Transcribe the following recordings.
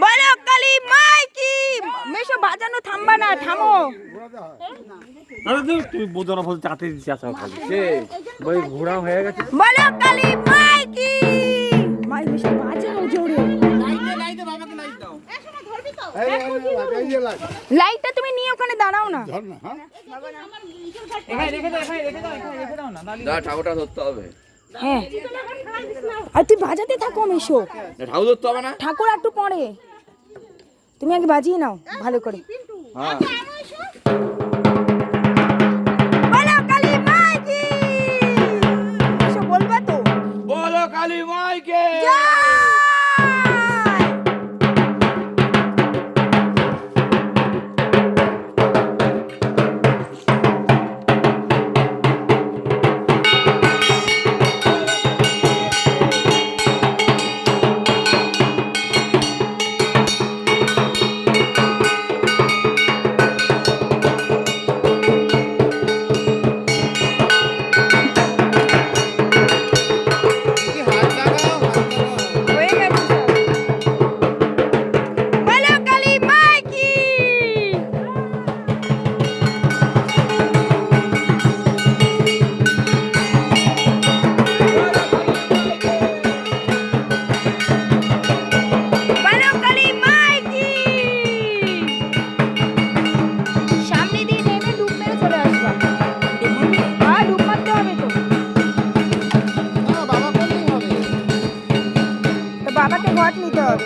বলো কালী মাই কি মেশো বাজানো থামবা না, থামো। তুমি বোঝানো বলতে চাতে দিচ্ছি আসা খালি ওই ঘোড়া হয়ে গেছে। বলো কালী মাই কি মাই মেশো বাজাও জোরে। লাইটটা তুমি নিয়ে ওখানে দাঁড়াও না। ঠাকুরটা ধরতে হবে। হ্যাঁ আর তুই বাজাতে থাকো মেশো। ঠাকুর ধরতে হবে না, ঠাকুর একটু পরে, তুমি আগে বাজিয়ে নাও ভালো করে। হ্যাঁ বলো কালী মাই কি মেশো বলবা তো। বলো কালী মাইকে। বাবাকে ঘট নিতে হবে।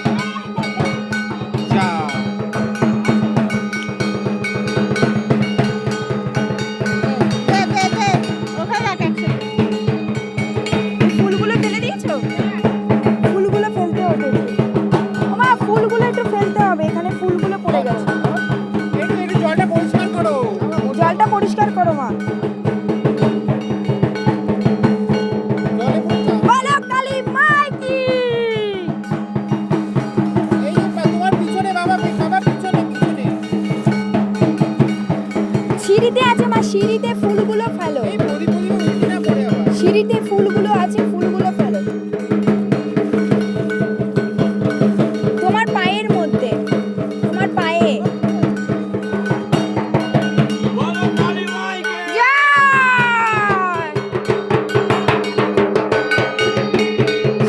ফুলগুলো ফেলে দিয়েছো, ফুলগুলো ফেলতে হবে। মা ফুলগুলো একটু ফেলতে হবে, এখানে ফুলগুলো পড়ে গেছে। জলটা পরিষ্কার করো, জলটা পরিষ্কার করো মা। বলো কালী মাই কি। সিঁড়িতে আছে মা, সিঁড়িতে ফুলগুলো ফেলো। সিঁড়িতে ফুলগুলো আছে, ফুলগুলো ফেলো তোমার পায়ের মধ্যে, তোমার পায়ে।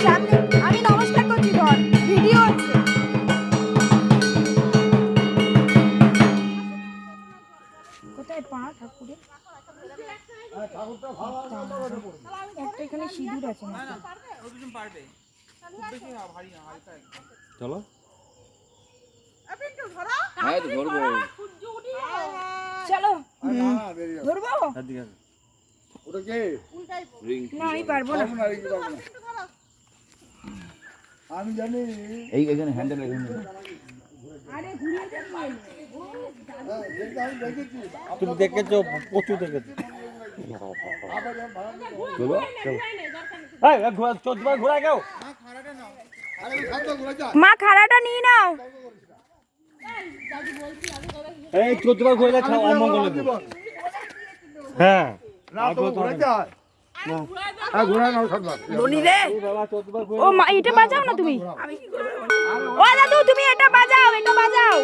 সামনে আমি নমস্কার করছি, ধর ভিডিও আছে। কোথায় পা ঠাকুরের? একটা এখানে সিঁদুর আছে না? চলো হ্যাঁ ধরবো। চলো ধরবো না, আমি পারবো না। আমি জানি এই এখানে হ্যান্ডেল তুমি দেখেছো, প্রচুর দেখেছো। ঘোড়া কেউ মা খাড়াটা নিয়ে নাও। এই 14 বার ঘোড়া খাও অমঙ্গল। হ্যাঁ ও মা এটা বাজাও না তুমি। ও দাদু তুমি এটা বাজাও, এটা বাজাও।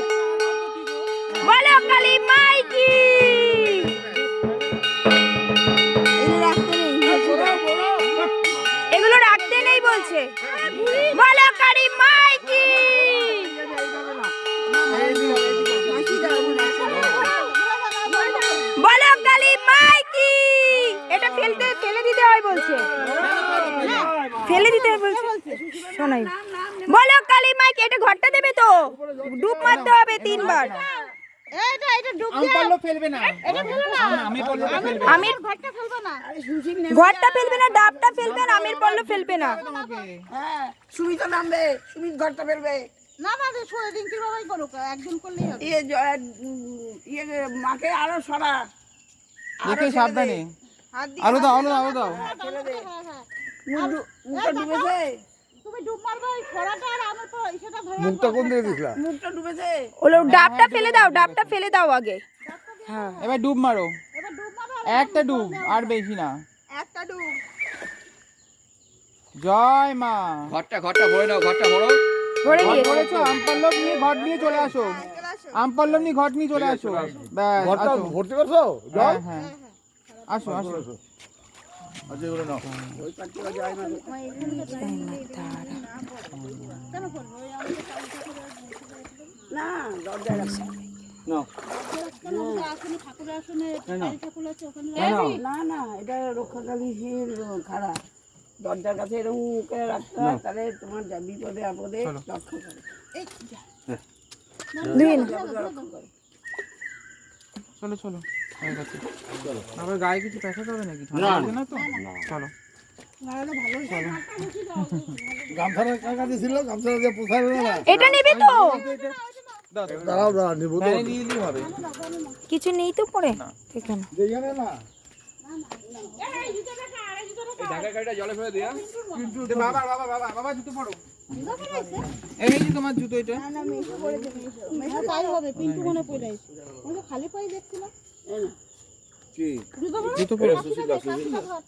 বলো কালী মাই কি। এগুলো রাখতে নেই বলছে। বলো কালী মাই কি। বলো কালী মাই কি। এটা ফেলে দিতে হয় বলছে, ফেলে দিতে হয় বলছে। শোনাই বলো কালী মাই কি। এটা ঘরটা দেবে তো, ডুব মারতে হবে 3 বার। ঘরটা ফেলবে না, ডাবটা ফেলবে না, আমির পল্ল ফেলবে না। সুমিত নামবে, সুমিত ঘরটা ফেলবে। না না রিঙ্কির বাবাই করুক, একজন করলেই হবে। মাকে আরো সরা, দেখে সাবধানে। হাত দিয়ে আলো দাও, আলো দাও, আলো দাও। মুখটা ডুবেছে, তুমি ডুব মারবে ওই ছড়াটা, আর আমার তো সেটা ধরে মুখটা কোন দিকে দিছলা? মুখটা ডুবেছে। ওলো ডাবটা ফেলে দাও, ডাবটা ফেলে দাও আগে। হ্যাঁ এবার ডুব মারো, এবার ডুব মারবে। একটা ডুব আর বেশি না। একটা ডুব জয় মা। ঘরটা ভরে নাও, ঘরটা ভরো। ভরে ঘট নিয়ে ভরেছো? আমপল্লব নিয়ে ঘট নিয়ে চলে আসো। আমপল্লব নিয়ে ঘট নিয়ে চলে আসো। ব্যাস ঘরটা আসো। ভর্তি করছো হ্যাঁ হ্যাঁ আসো আসো। আচ্ছা এগুলো নাও। না দরজা রাখো। নাও। আসনে ঠাকুরের আসনে বাড়ি ঠাকুর আছে ওখানে না না এটা রক্ষাকালীর খারাপ দরজার কাছে এরকম করে রাখতে হয় তাহলে তোমার যা বিপদে আপদে রক্ষা করে ধুয়ে না। রক্ষা করে চলো চলো হয়ে গেছে। আবার গায়ে কিছু পেঁচাতে হবে নাকি? ঠান্ডা লাগছে না তো? চলো। গামছাটা কার কাছে ছিল? গামছাটা দিয়ে পোছাবে না। এটা নেবে তো? দাঁড়াও দাঁড়াও নিবো তো। ফ্যানে দিয়ে দিলেই হবে। কিছু নেই তো পরে এখানে। যেখানে না এই ঢাকার গাড়িটা জলে ফেলে দিয়া। বাবা বাবা বাবা বাবা জুতো পরো। এই যে তোমার জুতো এটা। হ্যাঁ, তাই হবে পিন্টু মনে পড়ে আছে আমি তো খালি পায়ে দেখছিলাম কি? জুতো পরো।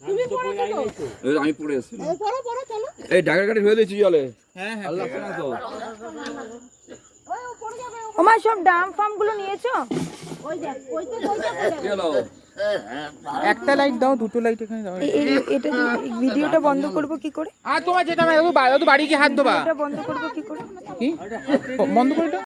তুমি পড়ে তো এই আমি পড়ে এসেছি। পড়ো পড়ো চলো এই ঢাকার গাড়ি ফেলে দিয়েছি জলে। হ্যাঁ হ্যাঁ আল্লাহ না তো। ওমা সব ডাম ফাম গুলো নিয়েছো? ওই দেখ ওইতে পড়ে কি হলো? একটা লাইট দাও, দুটো লাইট এখানে দাও। এটা ভিডিওটা বন্ধ করব কি করে? আর তোমার যেটা তো বাড়ি গিয়ে হাত দেবা। এটা বন্ধ করব কি করে? কি বন্ধ করে দাও।